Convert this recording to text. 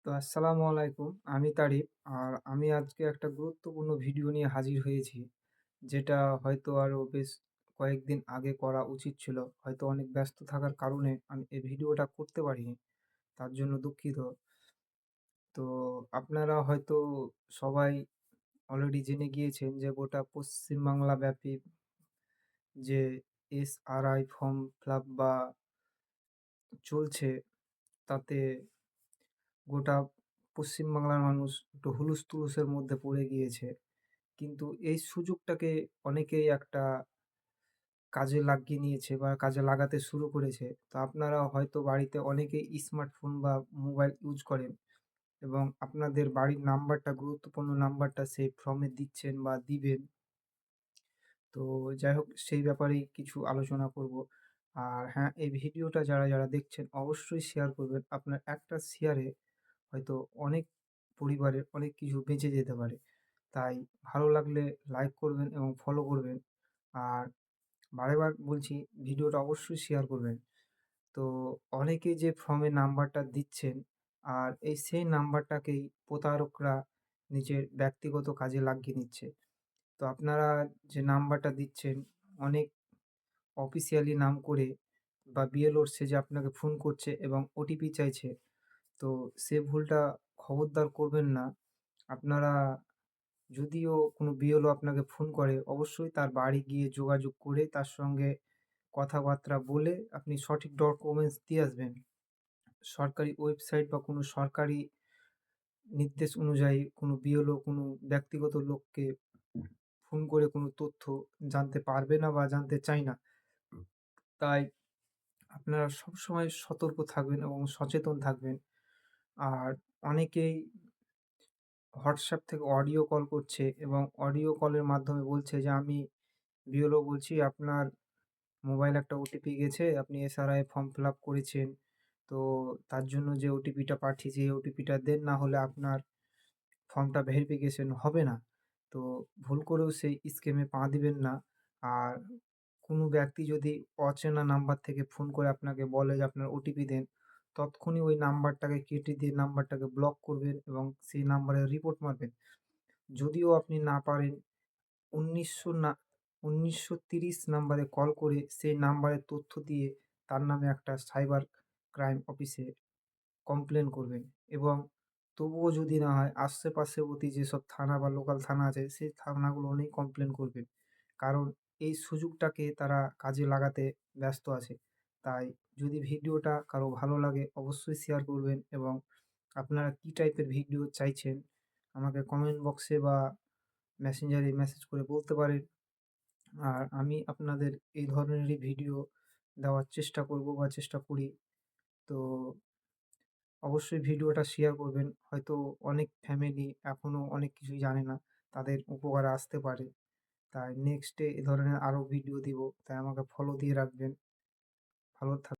তো আসসালামু আলাইকুম। আমি তারিফ। আর আমি আজকে একটা গুরুত্বপূর্ণ ভিডিও নিয়ে হাজির হয়েছি। যেটা হয়তো আরো বেশ কয়েকদিন আগে করা উচিত ছিল। হয়তো অনেক ব্যস্ত থাকার কারণে আমি এই ভিডিওটা করতে পারিনি। তার জন্য দুঃখিত। তো আপনারা হয়তো সবাই অলরেডি জেনে গিয়েছেন যে গোটা পশ্চিম বাংলা ব্যাপী যে এসআরআই ফর্ম ফিল আপ বা চলছে, তাতে গোটা পশ্চিম বাংলার মানুষ একটু হুলস্থুলুসের মধ্যে পড়ে গিয়েছে। কিন্তু এই সুযোগটাকে অনেকেই একটা কাজে লাগিয়ে নিয়েছে বা কাজে লাগাতে শুরু করেছে। তো আপনারা হয়তো বাড়িতে অনেকেই স্মার্টফোন বা মোবাইল ইউজ করেন এবং আপনাদের বাড়ির নাম্বারটা, গুরুত্বপূর্ণ নাম্বারটা সেই ফর্মে দিচ্ছেন বা দিবেন। তো যাই হোক, সেই ব্যাপারেই কিছু আলোচনা করব। আর হ্যাঁ, এই ভিডিওটা যারা দেখছেন অবশ্যই শেয়ার করবেন। আপনার একটা শেয়ারে হয়তো অনেক পরিবারের অনেক কিছু বেঁচে যেতে পারে। তাই ভালো লাগলে লাইক করবেন এবং ফলো করবেন। আর বারেবার বলছি, ভিডিওটা অবশ্যই শেয়ার করবেন। তো অনেকেই যে ফর্মে নাম্বারটা দিচ্ছেন, আর সেই নাম্বারটাকেই প্রতারকরা নিজের ব্যক্তিগত কাজে লাগিয়ে নিচ্ছে। তো আপনারা যে নাম্বারটা দিচ্ছেন, অনেক অফিসিয়ালি নাম করে বা বিএলওর সেজে আপনাকে ফোন করছে এবং ওটিপি চাইছে। তো সে ভুলটা খবরদার করবেন না। আপনারা, যদিও কোনো বিএলও আপনাকে ফোন করে, অবশ্যই তার বাড়ি গিয়ে যোগাযোগ করে তার সঙ্গে কথাবার্তা বলে আপনি সঠিক ডকুমেন্টস দিয়ে আসবেন। সরকারি ওয়েবসাইট বা কোনো সরকারি নির্দেশ অনুযায়ী কোনো বিএলও কোনো ব্যক্তিগত লোককে ফোন করে কোনো তথ্য জানতে পারবে না বা জানতে চায় না। তাই আপনারা সবসময় সতর্ক থাকবেন এবং সচেতন থাকবেন। আর অনেকেই WhatsApp থেকে অডিও কল করছে এবং অডিও কলের মাধ্যমে বলছে যে, "আমি বিএলও বলছি, আপনার মোবাইলে একটা ওটিপি গেছে। আপনি এসআরআই ফর্ম ফিল আপ করেছেন। তো তার জন্য যে ওটিপিটা পাঠিয়েছি, এই ওটিপিটা দেন, না হলে আপনার ফর্মটা ভেরিফিকেশন হবে না।" তো ভুল করেও সেই স্ক্যামে পা দিবেন না। আর কোনো ব্যক্তি যদি অচেনা নাম্বার থেকে ফোন করে আপনাকে বলে যে আপনার ওটিপি দেন, তৎক্ষণি ওই নাম্বারটাকে কেটে দিয়ে নাম্বারটাকে ব্লক করবেন এবং সেই নাম্বারে রিপোর্ট মারবেন। যদিও আপনি না পারেন, ১৯০০ না ১৯৩০ নাম্বারে কল করে সেই নাম্বারের তথ্য দিয়ে তার নামে একটা সাইবার ক্রাইম অফিসে কমপ্লেন করবেন এবং তবুও যদি না হয়, আশেপাশেবর্তী যেসব থানা বা লোকাল থানা আছে সেই থানাগুলোনেই কমপ্লেন করবেন। কারণ এই সুযোগটাকে তারা কাজে লাগাতে ব্যস্ত আছে। তাই যদি ভিডিওটা কারো ভালো লাগে অবশ্যই শেয়ার করবেন এবং আপনারা কী টাইপের ভিডিও চাইছেন আমাকে কমেন্ট বক্সে বা মেসেঞ্জারে মেসেজ করে বলতে পারেন। আর আমি আপনাদের এই ধরনেরই ভিডিও দেওয়ার চেষ্টা করব বা চেষ্টা করি। তো অবশ্যই ভিডিওটা শেয়ার করবেন। হয়তো অনেক ফ্যামিলি এখনো অনেক কিছুই জানে না। তাদের উপকারে আসতে পারে। তাই নেক্সট এ ধরনের আরও ভিডিও দিব। তাই আমাকে ফলো দিয়ে রাখবেন। ভালো থাক